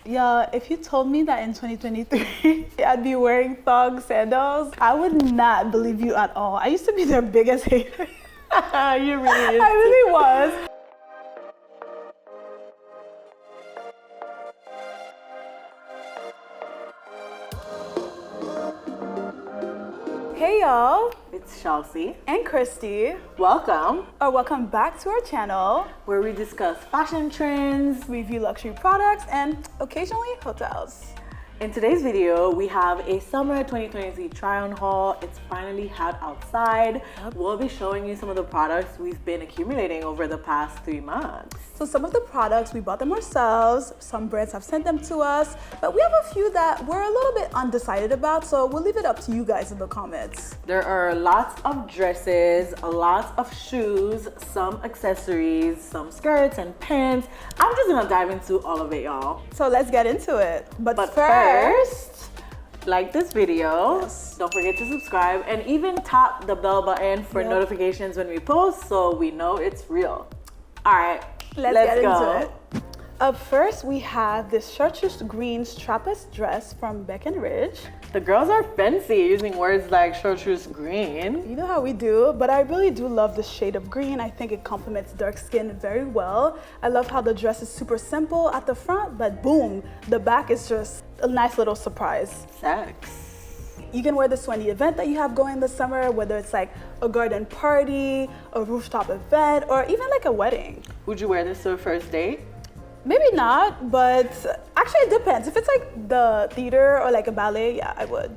Yeah, if you told me that in 2023 I'd be wearing thong sandals, I would not believe you at all. I used to be their biggest hater. You really used I really was. Hey y'all, It's Chelsea. and Christy, Welcome, or welcome back to our channel. where we discuss fashion trends. Review luxury products and occasionally hotels. In today's video, we have a summer 2023 try-on haul. It's finally hot outside. We'll be showing you some of the products we've been accumulating over the past 3 months. So some of the products, we bought them ourselves. Some brands have sent them to us, but we have a few that we're a little bit undecided about, so we'll leave it up to you guys in the comments. There are lots of dresses, a lot of shoes, some accessories, some skirts and pants. I'm just gonna dive into all of it, y'all. So let's get into it. But First, like this video. Yes. Don't forget to subscribe and even tap the bell button for notifications when we post so we know it's real. All right, let's get into it. Up first, we have this chartreuse green strapless dress from Breckenridge. The girls are fancy using words like chartreuse green. You know how we do, but I really do love this shade of green. I think it complements dark skin very well. I love how the dress is super simple at the front, but boom, the back is just a nice little surprise. Sex. You can wear this to any event that you have going this summer, whether it's like a garden party, a rooftop event, or even like a wedding. Would you wear this to a first date? Maybe not, but actually it depends. If it's like the theater or like a ballet, yeah, I would.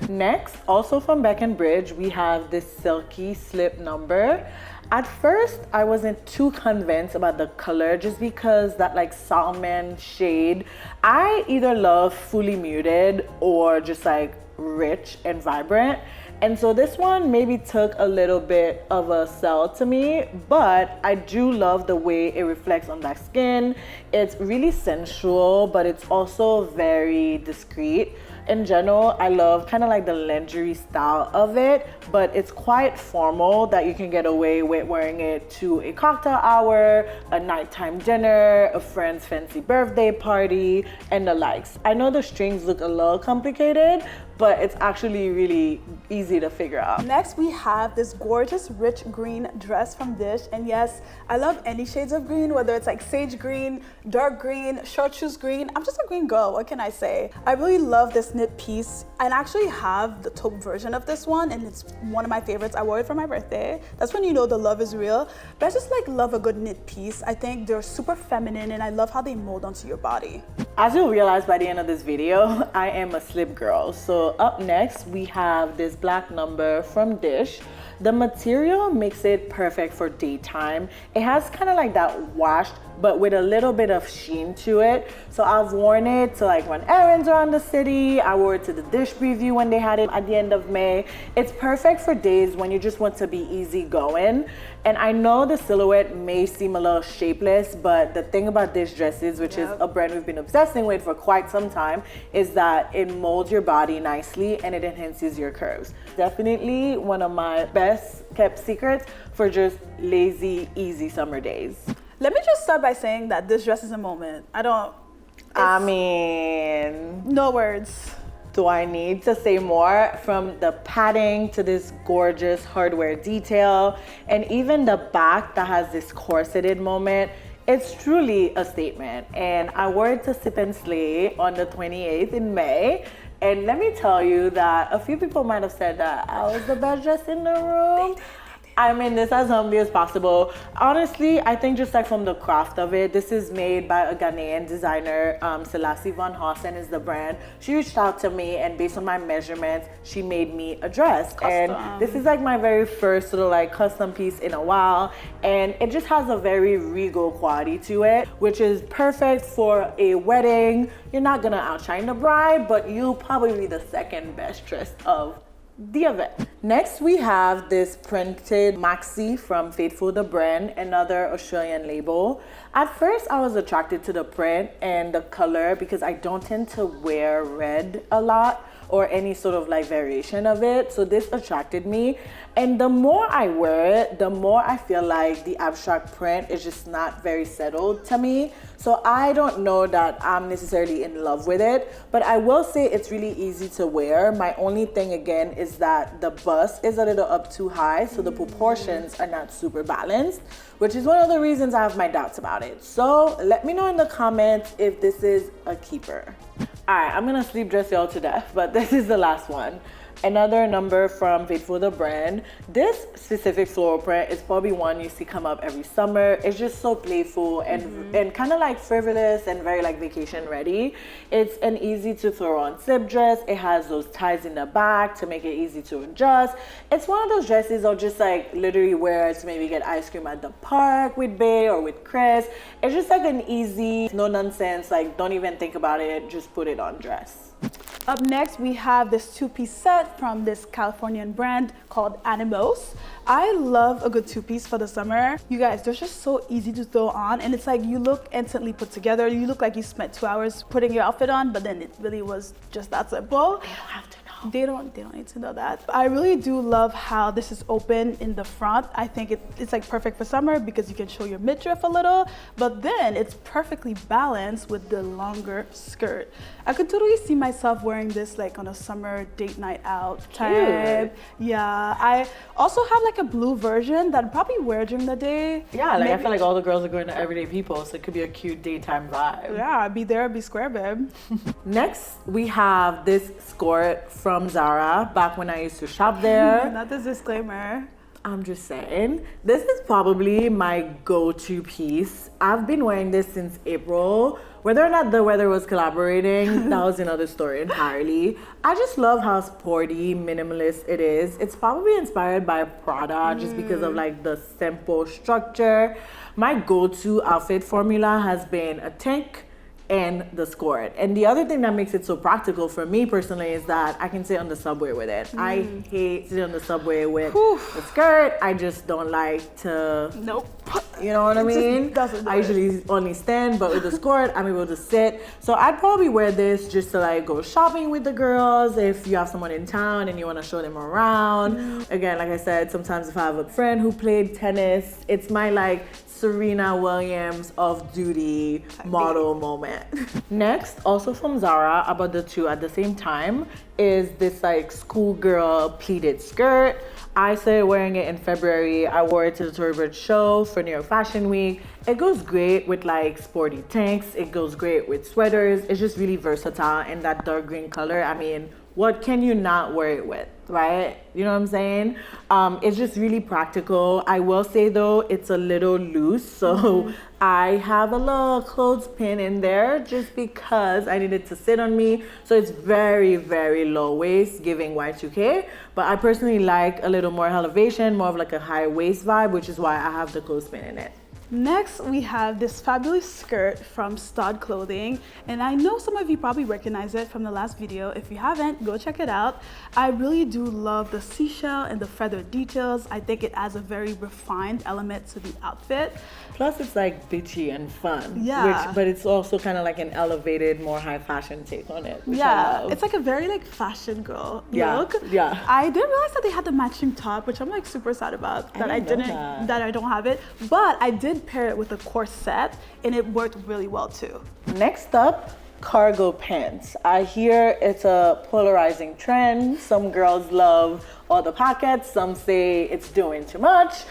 Next, also from Breckenridge, we have this silky slip number. At first, I wasn't too convinced about the color just because that like salmon shade. I either love fully muted or just like rich and vibrant. And so this one maybe took a little bit of a sell to me, but I do love the way it reflects on that skin. It's really sensual, but it's also very discreet. In general, I love kind of like the lingerie style of it, but it's quite formal that you can get away with wearing it to a cocktail hour, a nighttime dinner, a friend's fancy birthday party, and the likes. I know the strings look a little complicated, but it's actually really easy to figure out. Next, we have this gorgeous rich green dress from Dissh. And yes, I love any shades of green, whether it's like sage green, dark green, chartreuse green. I'm just a green girl, what can I say? I really love this knit piece. I actually have the taupe version of this one, and it's one of my favorites. I wore it for my birthday. That's when you know the love is real. But I just like love a good knit piece. I think they're super feminine, and I love how they mold onto your body. As you'll realize by the end of this video, I am a slip girl. So up next, we have this black number from Dissh. The material makes it perfect for daytime. It has kind of like that washed, but with a little bit of sheen to it. So I've worn it to like run errands around the city. I wore it to the Dissh preview when they had it at the end of May. It's perfect for days when you just want to be easy going. And I know the silhouette may seem a little shapeless, but the thing about Dissh dresses, which is a brand we've been obsessing with for quite some time, is that it molds your body nicely and it enhances your curves. Definitely one of my best kept secrets for just lazy, easy summer days. Let me just start by saying that this dress is a moment. I mean, No words. do I need to say more? From the padding to this gorgeous hardware detail, and even the back that has this corseted moment, it's truly a statement. And I wore it to Sip and Slay on the 28th in May. And let me tell you that a few people might have said that I was the best dressed in the room. I mean this as humbly as possible. Honestly, I think just like from the craft of it, this is made by a Ghanaian designer, Selassie Van Hossen is the brand. She reached out to me, and based on my measurements, she made me a dress. And this is like my very first sort of like custom piece in a while. And it just has a very regal quality to it, which is perfect for a wedding. You're not gonna outshine the bride, but you'll probably be the second best dressed of the event. Next, we have this printed maxi from Faithfull The Brand, another Australian label. At first, I was attracted to the print and the color because I don't tend to wear red a lot or any sort of like variation of it. So this attracted me. And the more I wear it, the more I feel like the abstract print is just not very settled to me. So I don't know that I'm necessarily in love with it, but I will say it's really easy to wear. My only thing again is that the bust is a little up too high, so the proportions are not super balanced, which is one of the reasons I have my doubts about it. So let me know in the comments if this is a keeper. All right, I'm gonna sleep dress y'all to death, but this is the last one. Another number from Faithfull The Brand. This specific floral print is probably one you see come up every summer. It's just so playful and kind of like frivolous and very like vacation ready. It's an easy to throw on slip dress. It has those ties in the back to make it easy to adjust. It's one of those dresses I'll just like literally wear to maybe get ice cream at the park with Bae or with Chris. It's just like an easy, no nonsense, like don't even think about it, just put it on dress. Up next, we have this two-piece set from this Californian brand called Animos. I love a good two-piece for the summer. You guys, they're just so easy to throw on, and it's like you look instantly put together. You look like you spent 2 hours putting your outfit on, but then it really was just that simple. They don't have to know. They don't need to know that. I really do love how this is open in the front. I think it's like perfect for summer because you can show your midriff a little, but then it's perfectly balanced with the longer skirt. I could totally see myself wearing this like on a summer date night out type. Yeah, I also have like a blue version that I'd probably wear during the day. Yeah, like Maybe. I feel like all the girls are going to Everyday People, so it could be a cute daytime vibe. Yeah, be there, be square, babe. Next, we have this skirt from Zara, back when I used to shop there. Not this disclaimer. I'm just saying, this is probably my go-to piece. I've been wearing this since April. Whether or not the weather was collaborating, that was another story entirely. I just love how sporty, minimalist it is. It's probably inspired by Prada just because of like the simple structure. My go-to outfit formula has been a tank and the skirt. And the other thing that makes it so practical for me personally is that I can sit on the subway with it. I hate sitting on the subway with the skirt. I just don't like to, Nope. you know what I mean? I usually only stand, but with the skirt, I'm able to sit. So I'd probably wear this just to like go shopping with the girls if you have someone in town and you want to show them around. Again, like I said, sometimes if I have a friend who played tennis, it's my like Serena Williams of duty model moment. Next, also from Zara, about the two at the same time, is this like schoolgirl pleated skirt. I started wearing it in February. I wore it to the Tory Burch show for New York Fashion Week. It goes great with like sporty tanks. It goes great with sweaters. It's just really versatile in that dark green color. I mean, what can you not wear it with, right? You know what I'm saying? It's just really practical. I will say though, it's a little loose. So I have a little clothespin in there just because I need it to sit on me. So it's very, very low waist, giving Y2K. But I personally like a little more elevation, more of like a high waist vibe, which is why I have the clothespin in it. Next, we have this fabulous skirt from Stud Clothing, and I know some of you probably recognize it from the last video. If you haven't, go check it out. I really do love the seashell and the feather details. I think it adds a very refined element to the outfit. Plus, it's like bitchy and fun. Yeah. But it's also kind of like an elevated, more high fashion take on it. Which I Yeah, love. it's like a very like fashion girl Yeah, look. yeah. I didn't realize that they had the matching top, which I'm like super sad about that I didn't know that I don't have it. But I did pair it with a corset, and it worked really well too. Next up, cargo pants. I hear it's a polarizing trend. Some girls love all the pockets. Some say it's doing too much.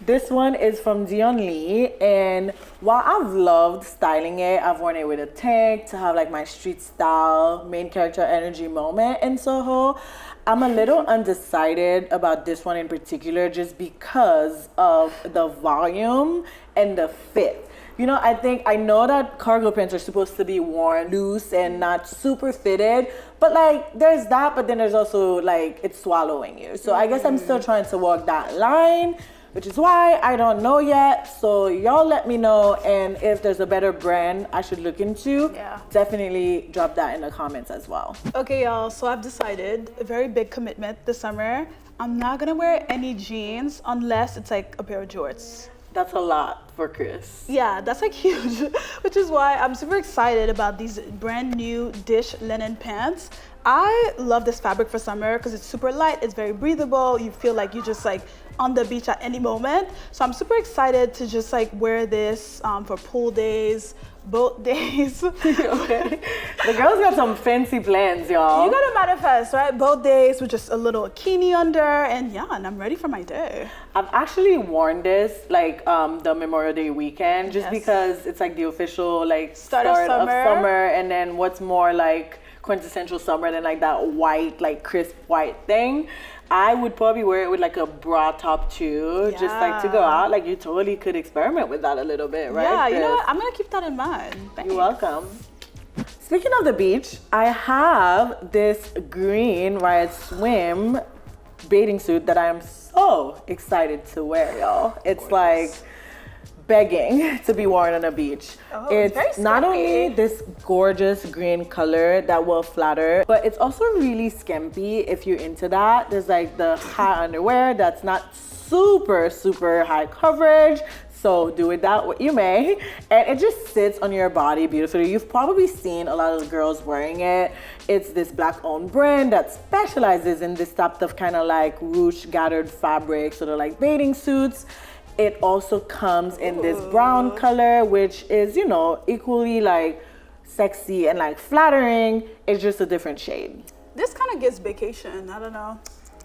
This one is from Dion Lee, and while I've loved styling it, I've worn it with a tank to have like my street style, main character energy moment in Soho. I'm a little undecided about this one in particular just because of the volume and the fit. You know, I know that cargo pants are supposed to be worn loose and not super fitted, but like there's that, but then there's also like it's swallowing you. So I guess I'm still trying to walk that line, which is why I don't know yet. So y'all let me know, and if there's a better brand I should look into, definitely drop that in the comments as well. Okay, y'all, so I've decided a very big commitment this summer. I'm not gonna wear any jeans unless it's like a pair of jorts. That's a lot for Chris. Yeah, that's like huge, which is why I'm super excited about these brand new Dissh linen pants. I love this fabric for summer because it's super light, it's very breathable. You feel like you just like on the beach at any moment. So I'm super excited to just like wear this for pool days, boat days. Okay. The girls got some fancy plans, y'all. You gotta manifest, right? Boat days with just a little bikini under, and yeah, and I'm ready for my day. I've actually worn this like the Memorial Day weekend just because it's like the official like start of summer, and then what's more like quintessential summer than like that white, like crisp white thing. I would probably wear it with like a bra top too, just like to go out. Like you totally could experiment with that a little bit, right? Yeah, Chris? you know what? I'm gonna keep that in mind. Thanks. You're welcome. Speaking of the beach, I have this green Riot Swim bathing suit that I am so excited to wear, y'all. It's like begging to be worn on a beach. Oh, it's not only this gorgeous green color that will flatter, but it's also really skimpy if you're into that. There's like the high underwear that's not super high coverage. So do with that what you may. And it just sits on your body beautifully. You've probably seen a lot of girls wearing it. It's this black owned brand that specializes in this type of kind of like ruche gathered fabric, sort of like bathing suits. It also comes in this brown color, which is, you know, equally like sexy and like flattering. It's just a different shade. This kind of gives vacation. I don't know.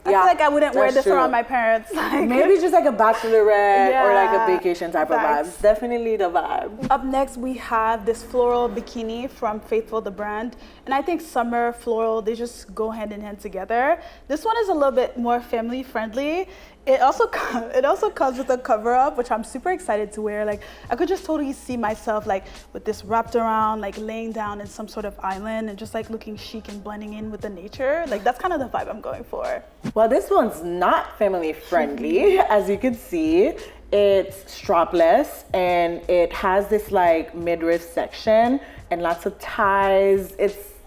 I feel like I wouldn't wear this around my parents. Like, maybe just like a bachelorette or like a vacation type of vibe. Definitely the vibe. Up next, we have this floral bikini from Faithfull The Brand. And I think summer, floral, they just go hand in hand together. This one is a little bit more family friendly. It also comes with a cover up, which I'm super excited to wear. Like I could just totally see myself like with this wrapped around, like laying down in some sort of island and just like looking chic and blending in with the nature. Like that's kind of the vibe I'm going for. Well, this one's not family friendly. As you can see, it's strapless and it has this like midriff section and lots of ties.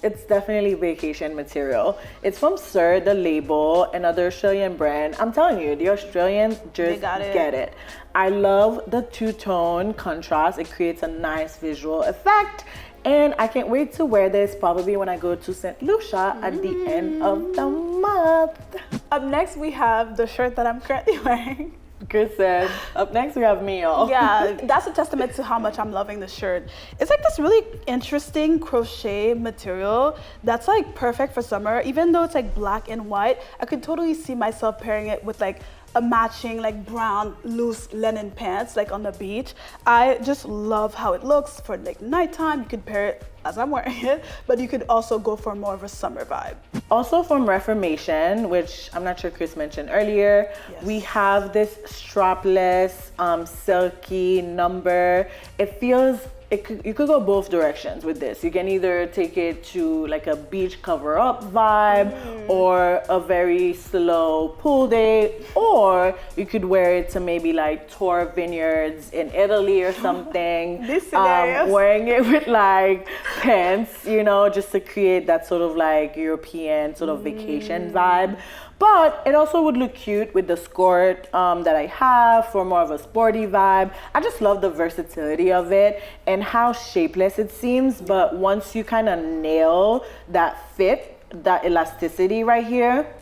It's definitely vacation material. It's from Sir, the label, another Australian brand. I'm telling you, the Australians just get it. I love the two-tone contrast. It creates a nice visual effect. And I can't wait to wear this probably when I go to St. Lucia at the end of the month. Up next, we have the shirt that I'm currently wearing. Chris said, up next we have me, y'all. Yeah, that's a testament to how much I'm loving this shirt. It's like this really interesting crochet material that's like perfect for summer. Even though it's like black and white, I could totally see myself pairing it with like a matching like brown loose linen pants like on the beach. I just love how it looks for like nighttime. You could pair it as I'm wearing it, but you could also go for more of a summer vibe. Also from Reformation, which I'm not sure Chris mentioned earlier, we have this strapless, silky number. It feels, you could go both directions with this. You can either take it to like a beach cover up vibe or a very slow pool day, or you could wear it to maybe like tour vineyards in Italy or something. Wearing it with like pants, you know, just to create that sort of like European sort of vacation vibe. But it also would look cute with the skirt that I have for more of a sporty vibe. I just love the versatility of it and how shapeless it seems. But once you kind of nail that fit, that elasticity right here,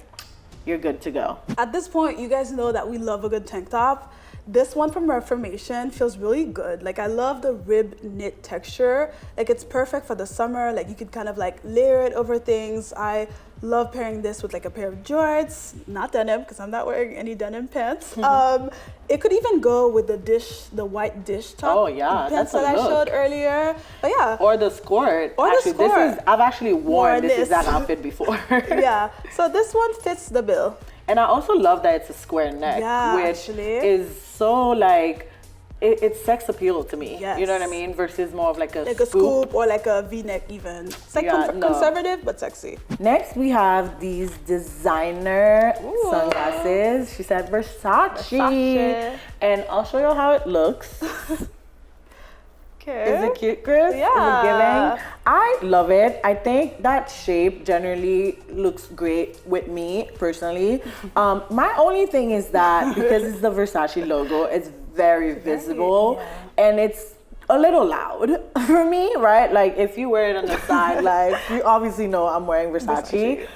you're good to go. At this point, you guys know that we love a good tank top. This one from Reformation feels really good. Like I love the rib knit texture. Like it's perfect for the summer. Like you could kind of like layer it over things. I love pairing this with like a pair of jorts, not denim because I'm not wearing any denim pants. It could even go with the Dissh, the white Dissh top. Oh yeah, pants that I showed earlier. But yeah. Or the skirt. I've actually worn this exact outfit before. Yeah. So this one fits the bill. And I also love that it's a square neck, which is so like, it's sex appeal to me. Yes. You know what I mean? Versus more of like a scoop or like a V-neck even. It's like conservative but sexy. Next we have these designer sunglasses. She said Versace. And I'll show you how it looks. Is it cute, Chris? Yeah. Is it giving? I love it. I think that shape generally looks great with me personally. My only thing is that because it's the Versace logo, it's very visible and it's a little loud for me, right? Like if you wear it on the side, like you obviously know I'm wearing Versace,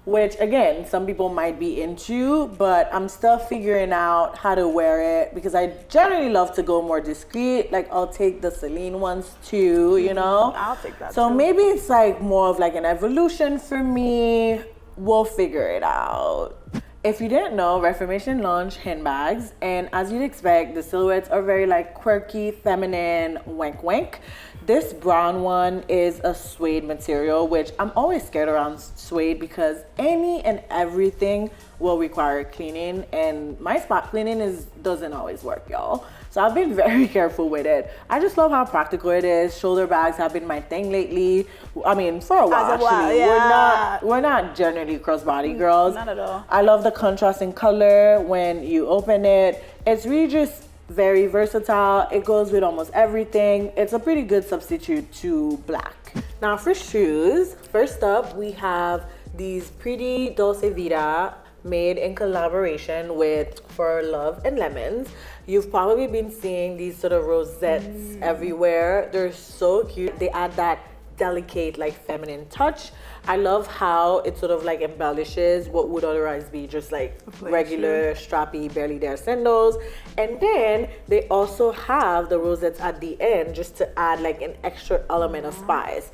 which again, some people might be into, but I'm still figuring out how to wear it because I generally love to go more discreet. Like I'll take the Celine ones too, you know? I'll take that so too. Maybe it's like more of like an evolution for me. We'll figure it out. If you didn't know, Reformation launched handbags, and as you'd expect, the silhouettes are very like quirky, feminine, wank wank. This brown one is a suede material, which I'm always scared around suede because any and everything will require cleaning, and my spot cleaning doesn't always work, y'all. So I've been very careful with it. I just love how practical it is. Shoulder bags have been my thing lately. I mean, for a while, actually. Yeah. We're not generally crossbody girls. Not at all. I love the contrast in color when you open it. It's really just very versatile. It goes with almost everything. It's a pretty good substitute to black. Now for shoes, first up we have these pretty Dolce Vita made in collaboration with For Love and Lemons. You've probably been seeing these sort of rosettes everywhere. They're so cute. They add that delicate, like feminine touch. I love how it sort of like embellishes what would otherwise be just like regular strappy, barely there sandals. And then they also have the rosettes at the end just to add like an extra element of spice.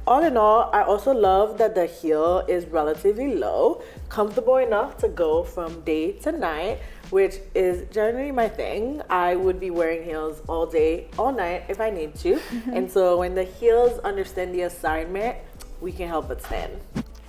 All in all, I also love that the heel is relatively low, comfortable enough to go from day to night, which is generally my thing. I would be wearing heels all day, all night if I need to. And so when the heels understand the assignment, we can help but stand.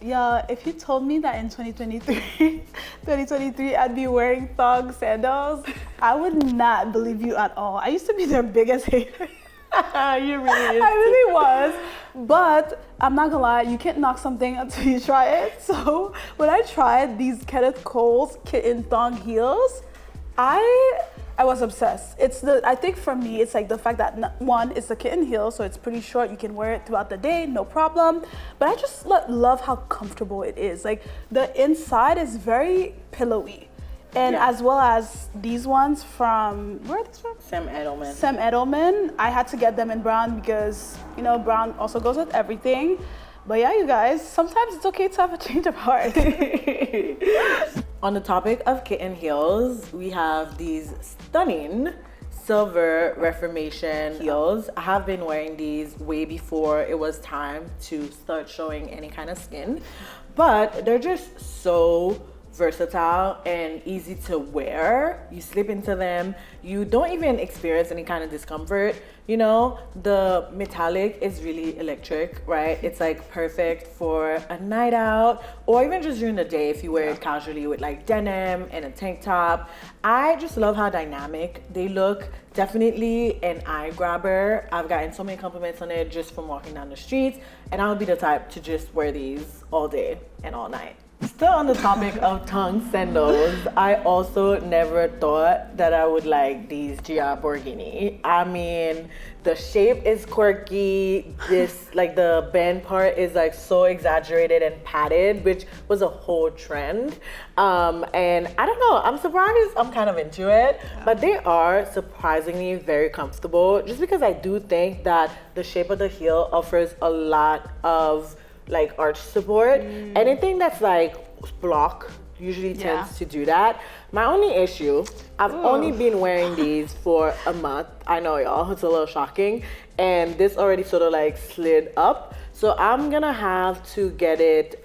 Yeah, if you told me that in 2023 I'd be wearing thong sandals, I would not believe you at all. I used to be their biggest hater. You really is. I really was. But I'm not gonna lie, you can't knock something until you try it. So when I tried these Kenneth Cole's kitten thong heels, I was obsessed. I think for me, it's like the fact that one, it's a kitten heel, so it's pretty short. You can wear it throughout the day, no problem. But I just love how comfortable it is. Like the inside is very pillowy. And as well as these ones from, where are these from? Sam Edelman. Sam Edelman. I had to get them in brown because, you know, brown also goes with everything. But yeah, you guys, sometimes it's okay to have a change of heart. On the topic of kitten heels, we have these stunning silver Reformation heels. I have been wearing these way before it was time to start showing any kind of skin. But they're just so versatile and easy to wear. You slip into them, you don't even experience any kind of discomfort. You know, the metallic is really electric, right? It's like perfect for a night out or even just during the day if you wear it casually with like denim and a tank top. I just love how dynamic they look. Definitely an eye grabber. I've gotten so many compliments on it just from walking down the streets, and I'll be the type to just wear these all day and all night. Still on the topic of tongue sandals, I also never thought that I would like these Gia Borghini. I mean, the shape is quirky. This, like the band part is like so exaggerated and padded, which was a whole trend. And I don't know, I'm surprised I'm kind of into it, but they are surprisingly very comfortable just because I do think that the shape of the heel offers a lot of like arch support. Anything that's like block usually tends to do that. My only issue, I've only been wearing these for a month. I know, y'all, it's a little shocking, and this already sort of like slid up, so I'm gonna have to get it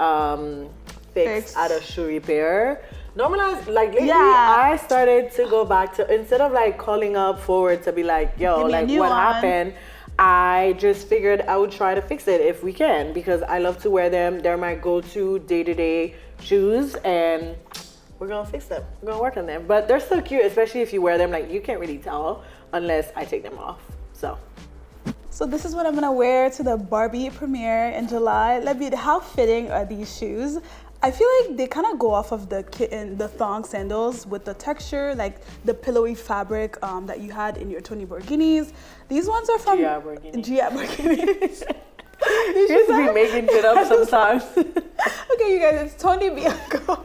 fixed at a shoe repair. Normally, like lately, I started to go back to, instead of like calling up forward to be like, yo, like what happened, I just figured I would try to fix it if we can, because I love to wear them. They're my go-to day-to-day shoes, and we're gonna fix them. We're gonna work on them. But they're so cute, especially if you wear them. Like, you can't really tell unless I take them off. So this is what I'm gonna wear to the Barbie premiere in July. How fitting are these shoes? I feel like they kind of go off of the thong sandals with the texture, like the pillowy fabric that you had in your Tony Borghinis. These ones are from Gia Borghini. Gia Borghini. You just be making shit up sometimes. Okay, you guys, it's Tony Bianco.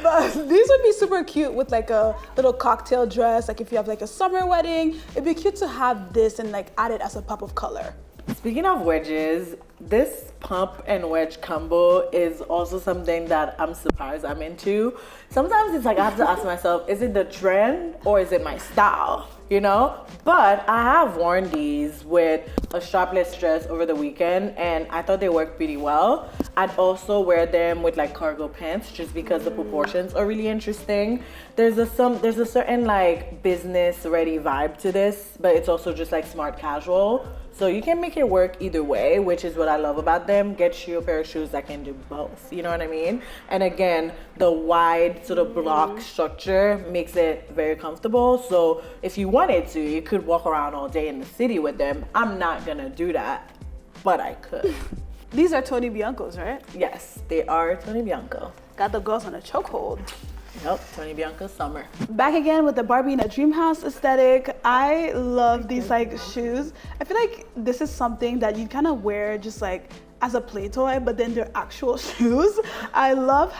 But these would be super cute with like a little cocktail dress. Like if you have like a summer wedding, it'd be cute to have this and like add it as a pop of color. Speaking of wedges, this pump and wedge combo is also something that I'm surprised I'm into. Sometimes it's like I have to ask myself, is it the trend or is it my style? You know? But I have worn these with a strapless dress over the weekend and I thought they worked pretty well. I'd also wear them with like cargo pants just because the proportions are really interesting. There's a certain like business ready vibe to this, but it's also just like smart casual. So you can make it work either way, which is what I love about them. Get you a pair of shoes that can do both, you know what I mean? And again, the wide sort of block structure makes it very comfortable. So if you wanted to, you could walk around all day in the city with them. I'm not gonna do that, but I could. These are Tony Bianco's, right? Yes, they are Tony Bianco. Got the girls on a chokehold. Yep, Tony Bianco summer. Back again with the Barbie in a dream house aesthetic. I love these like shoes. I feel like this is something that you kind of wear just like as a play toy, but then they're actual shoes. I love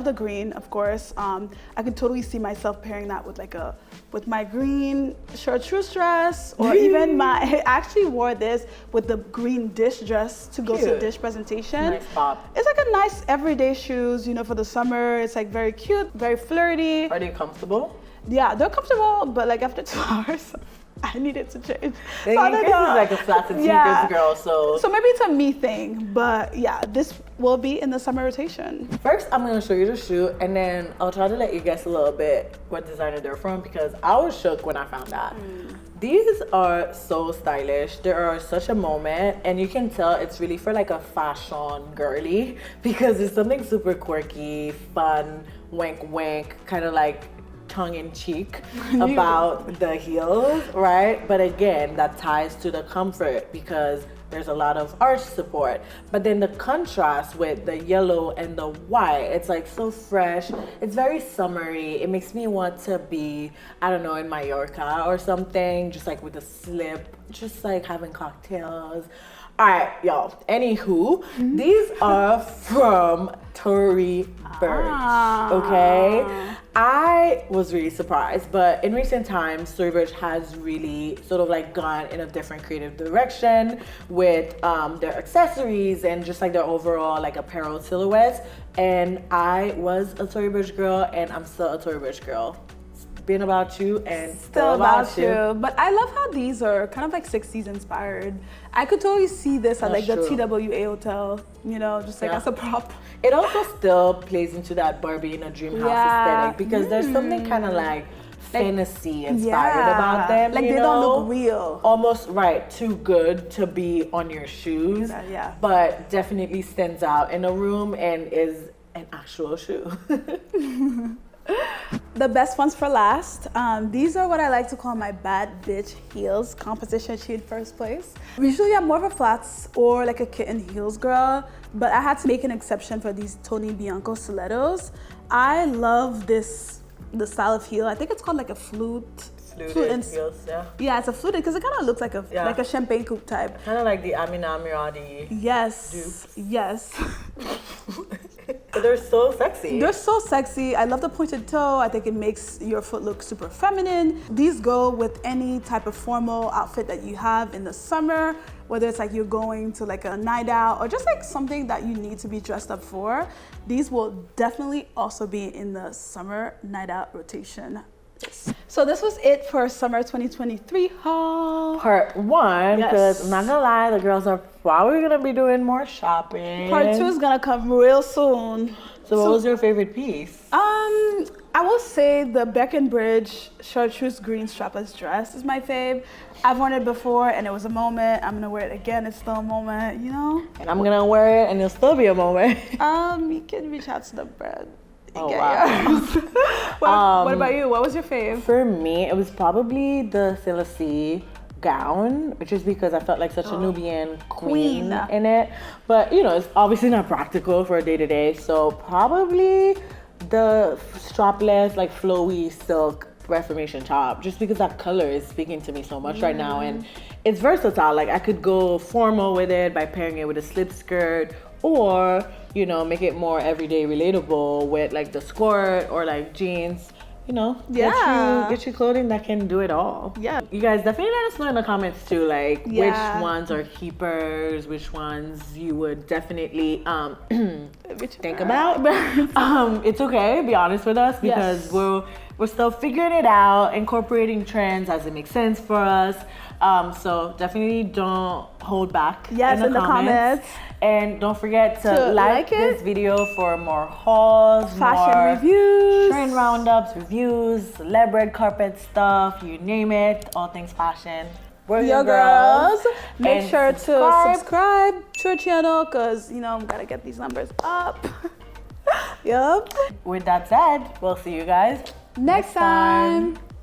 the green, of course. I could totally see myself pairing that with my green chartreuse dress, or even I actually wore this with the green Dissh dress to go to the Dissh presentation. Nice pop. It's like a nice everyday shoes, you know, for the summer. It's like very cute, very flirty. Are they comfortable? Yeah, they're comfortable, but like after 2 hours, I needed to change. This is like a flaccid sneakers girl, so maybe it's a me thing, but yeah, this will be in the summer rotation. First, I'm gonna show you the shoe, and then I'll try to let you guess a little bit what designer they're from because I was shook when I found out. These are so stylish. They are such a moment, and you can tell it's really for like a fashion girly because it's something super quirky, fun, wink wink, kind of like tongue-in-cheek about the heels, right? But again, that ties to the comfort because there's a lot of arch support. But then the contrast with the yellow and the white, it's like so fresh. It's very summery. It makes me want to be, I don't know, in Mallorca or something, just like with a slip, just like having cocktails. All right, y'all. Anywho, these are from Tory Burch, okay? I was really surprised, but in recent times, Tory Burch has really sort of like gone in a different creative direction with their accessories and just like their overall like apparel silhouettes. And I was a Tory Burch girl, and I'm still a Tory Burch girl. Been about you and still about you. But I love how these are kind of like 60s inspired. I could totally see this at like the TWA hotel, you know, just like as a prop. It also still plays into that Barbie in a dream house aesthetic because there's something kind of like fantasy inspired about them. Like you they know? don't look real. Almost too good to be on your shoes. But definitely stands out in a room and is an actual shoe. The best ones for last. These are what I like to call my bad bitch heels composition sheet first place. Usually I'm more of a flats or like a kitten heels girl, but I had to make an exception for these Tony Bianco stilettos. I love the style of heel. I think it's called like a flute. Fluted heels, yeah. Yeah, it's a fluted because it kind of looks like a champagne coupe type. Kind of like the Amina Miradi. Yes. Dupes. Yes. But they're so sexy. They're so sexy. I love the pointed toe. I think it makes your foot look super feminine. These go with any type of formal outfit that you have in the summer, whether it's like you're going to like a night out or just like something that you need to be dressed up for. These will definitely also be in the summer night out rotation. So this was it for summer 2023 haul. Part 1, because I'm not gonna lie, the girls are probably gonna be doing more shopping. Part 2 is gonna come real soon. So what was your favorite piece? I will say the Breckenridge chartreuse green strapless dress is my fave. I've worn it before and it was a moment. I'm gonna wear it again, it's still a moment, you know? And I'm gonna wear it and it'll still be a moment. You can reach out to the brand. Oh, wow. What about you? What was your fave? For me, it was probably the Selassie gown, which is because I felt like such a Nubian queen in it. But, you know, it's obviously not practical for a day-to-day. So probably the strapless, like flowy silk Reformation top, just because that color is speaking to me so much right now. And it's versatile. Like I could go formal with it by pairing it with a slip skirt or, you know, make it more everyday relatable with like the skirt or like jeans. You know, get you clothing that can do it all. Yeah. You guys definitely let us know in the comments too, like Yeah. which ones are keepers, which ones you would definitely think about. It's okay, be honest with us, because we're still figuring it out, incorporating trends as it makes sense for us. So definitely don't hold back in the comments. And don't forget to like this video for more hauls, fashion reviews, trend roundups, reviews, celeb red carpet stuff, you name it, all things fashion. We're your girls. Make sure to subscribe to our channel, because, you know, we gotta get these numbers up. Yup. With that said, we'll see you guys next time.